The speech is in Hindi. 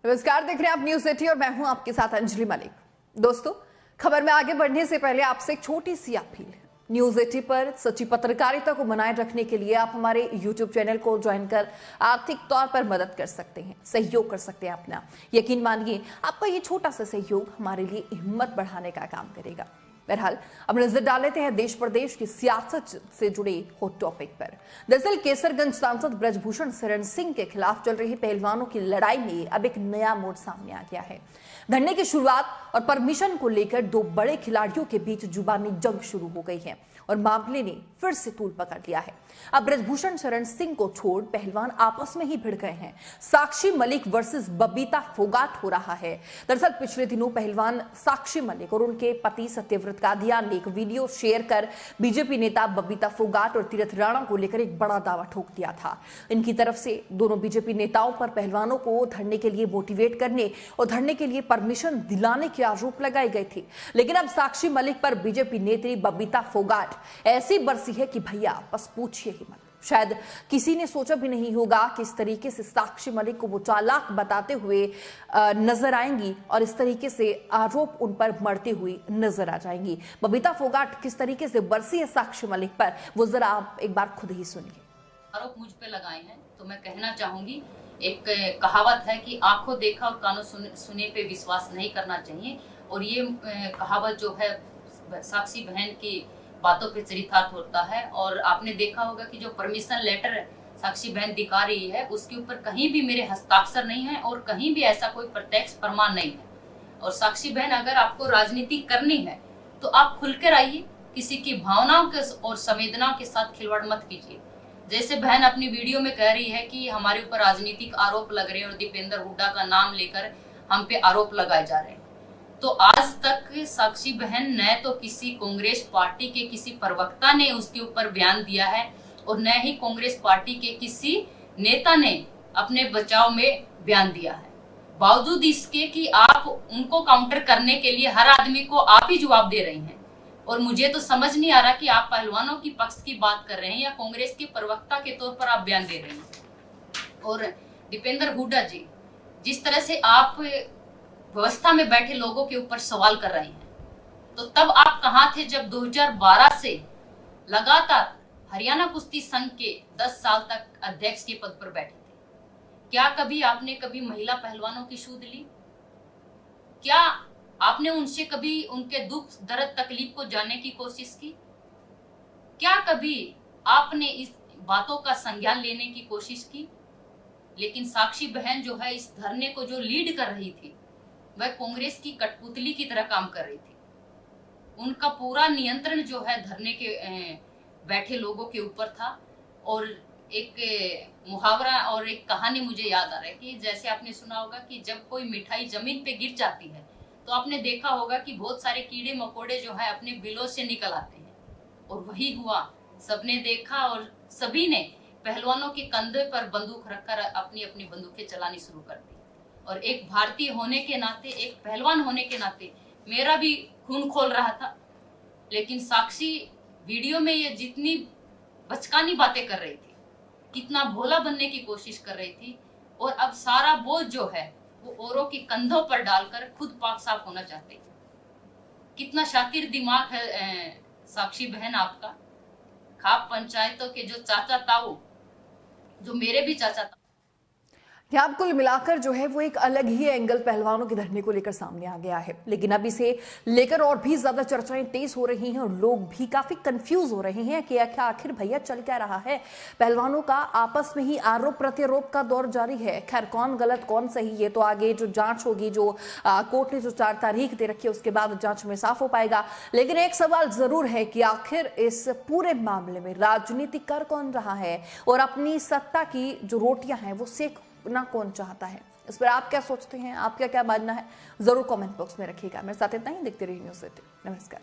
नमस्कार, देख रहे हैं आप न्यूज सिटी और मैं हूं आपके साथ अंजलि मलिक। दोस्तों, खबर में आगे बढ़ने से पहले आपसे एक छोटी सी अपील है। न्यूज 80 पर सच्ची पत्रकारिता को बनाए रखने के लिए आप हमारे YouTube चैनल को ज्वाइन कर आर्थिक तौर पर मदद कर सकते हैं, सहयोग कर सकते हैं अपना। यकीन मानिए, आपका ये छोटा सा सहयोग हमारे लिए हिम्मत बढ़ाने का काम करेगा। बहरहाल, अब नजर डाल लेते हैं देश प्रदेश की सियासत से जुड़े हॉट टॉपिक पर। दरअसल केसरगंज सांसद ब्रजभूषण शरण सिंह के खिलाफ चल रही पहलवानों की लड़ाई में अब एक नया मोड़ सामने आ गया है। धरने की शुरुआत और परमिशन को लेकर दो बड़े खिलाड़ियों के बीच जुबानी जंग शुरू हो गई है और मामले ने फिर से तूल पकड़ लिया है। अब ब्रजभूषण शरण सिंह को छोड़ पहलवान आपस में ही भिड़ गए हैं। साक्षी मलिक वर्सेस बबीता फोगाट हो रहा है। दरअसल पिछले दिनों पहलवान साक्षी मलिक और उनके पति सत्यव्रत कादिया ने एक वीडियो शेयर कर बीजेपी नेता बबीता फोगाट और तीरथ राणा को लेकर एक बड़ा दावा ठोक दिया था। इनकी तरफ से दोनों बीजेपी नेताओं पर पहलवानों को धरने के लिए मोटिवेट करने और धरने के लिए परमिशन दिलाने के आरोप लगाए गए थे। लेकिन अब साक्षी मलिक पर बीजेपी नेत्री बबीता फोगाट ऐसी बरसी है कि भैया बस पूछिए ही मत। शायद किसी ने सोचा भी नहीं होगा कि इस तरीके से साक्षी मलिक को वो चालाक बताते हुए नजर आएंगी और इस तरीके से आरोप उन पर मरते हुए नजर आ जाएंगी। बबीता फोगाट किस तरीके से बरसी है साक्षी मलिक पर, वो जरा आप एक बार खुद ही सुनिए। आरोप मुझ पे लगाए हैं तो मैं कहना चाहूंगी, एक कहावत है कि आंखों देखा और कानों सुने पे विश्वास नहीं करना चाहिए। और ये कहावत जो है साक्षी बहन की बातों पे चरितार्थ होता है। और आपने देखा होगा कि जो परमिशन लेटर साक्षी बहन दिखा रही है उसके ऊपर कहीं भी मेरे हस्ताक्षर नहीं है और कहीं भी ऐसा कोई प्रत्यक्ष प्रमाण नहीं है। और साक्षी बहन, अगर आपको राजनीति करनी है तो आप खुलकर आइए, किसी की भावनाओं के और संवेदनाओं के साथ खिलवाड़ मत कीजिए। जैसे बहन अपनी वीडियो में कह रही है कि हमारे ऊपर राजनीतिक आरोप लग रहे हैं और दीपेंद्र हुड्डा का नाम लेकर हम पे आरोप लगाए जा रहे हैं, तो आज तक साक्षी बहन न तो किसी कांग्रेस पार्टी के किसी प्रवक्ता ने उसके ऊपर बयान दिया है और न ही कांग्रेस पार्टी के किसी नेता ने अपने बचाव में बयान दिया है। बावजूद इसके कि आप उनको काउंटर करने के लिए हर आदमी को आप ही जवाब दे रही हैं। और मुझे तो समझ नहीं आ रहा कि आप पहलवानों की पक्ष की बात कर रहे हैं या कांग्रेस के प्रवक्ता के तौर पर आप बयान दे रहे हैं। और दीपेंद्र हुड्डा जी, जिस तरह से आप व्यवस्था में बैठे लोगों के ऊपर सवाल कर रहे हैं, तो तब आप कहां थे जब 2012 से लगातार हरियाणा कुश्ती संघ के 10 साल तक अध्यक्ष के पद पर बैठे थे? क्या कभी आपने कभी महिला पहलवानों की सूध ली? क्या आपने उनसे कभी उनके दुख दर्द तकलीफ को जानने की कोशिश की? क्या कभी आपने इस बातों का संज्ञान लेने की कोशिश की? लेकिन साक्षी बहन जो है इस धरने को जो लीड कर रही थी, वह कांग्रेस की कठपुतली की तरह काम कर रही थी। उनका पूरा नियंत्रण जो है धरने के बैठे लोगों के ऊपर था। और एक मुहावरा और एक कहानी मुझे याद आ रहा है कि जैसे आपने सुना होगा कि जब कोई मिठाई जमीन पे गिर जाती है तो आपने देखा होगा कि बहुत सारे कीड़े मकोड़े जो है अपने बिलों से निकल आते हैं। और वही हुआ, सबने देखा और सभी ने पहलवानों के कंधे पर बंदूक रखकर अपनी अपनी बंदूकें चलानी शुरू कर दी। और एक भारतीय होने के नाते, एक पहलवान होने के नाते मेरा भी खून खोल रहा था। लेकिन साक्षी वीडियो में ये जितनी बचकानी बातें कर रही थी, कितना भोला बनने की कोशिश कर रही थी, और अब सारा बोझ जो है वो औरों के कंधों पर डालकर खुद पाक साफ होना चाहते हैं। कितना शातिर दिमाग है साक्षी बहन आपका। खाप पंचायतों के जो चाचा ताऊ, जो मेरे भी चाचा ताऊ, यहाँ कुल मिलाकर जो है वो एक अलग ही एंगल पहलवानों के धरने को लेकर सामने आ गया है। लेकिन अब इसे लेकर और भी ज्यादा चर्चाएं तेज हो रही हैं और लोग भी काफी कंफ्यूज हो रहे हैं कि आखिर भैया चल क्या रहा है। पहलवानों का आपस में ही आरोप प्रत्यारोप का दौर जारी है। खैर, कौन गलत कौन सही, ये तो आगे जो जांच होगी, जो कोर्ट ने जो 4 तारीख दे रखी है उसके बाद जांच में साफ हो पाएगा। लेकिन एक सवाल जरूर है कि आखिर इस पूरे मामले में राजनीति कर कौन रहा है और अपनी सत्ता की जो रोटियां हैं वो सेक ना कौन चाहता है। इस पर आप क्या सोचते हैं, आपका क्या मानना है, जरूर कमेंट बॉक्स में रखिएगा। मेरे साथ इतना ही, देखते रहिए न्यूज़ सिटी। नमस्कार।